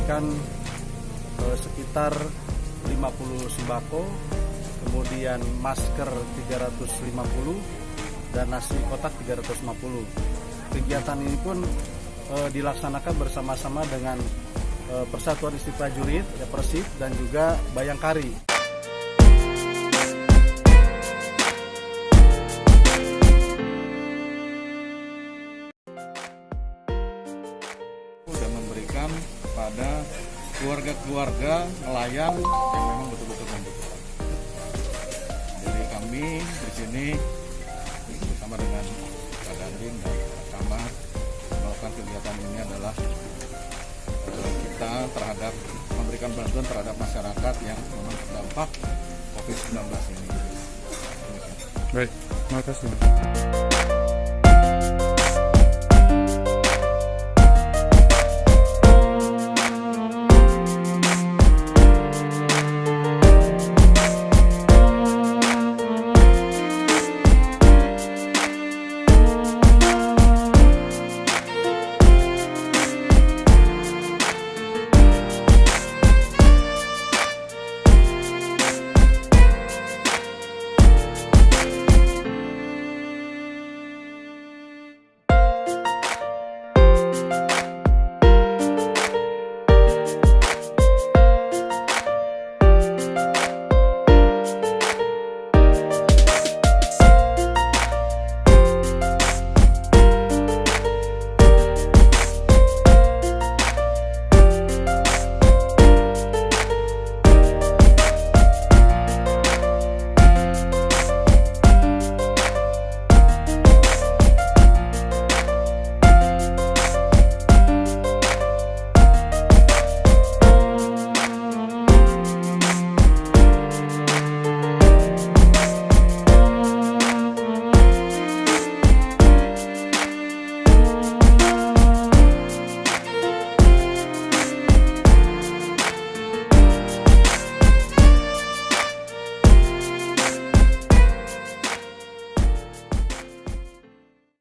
membagikan sekitar 50 sembako, kemudian masker 350 dan nasi kotak 350. Kegiatan ini pun dilaksanakan bersama-sama dengan Persatuan Istri Prajurit, ya Persib, dan juga Bayangkari. Sudah memberikan kepada keluarga-keluarga nelayan yang memang betul-betul membutuhkan. Jadi kami di sini bersama dengan Pak Dandim dan Pak Camat melakukan kegiatan ini adalah kita terhadap memberikan bantuan terhadap masyarakat yang memang terdampak COVID-19 ini. Baik, terima kasih.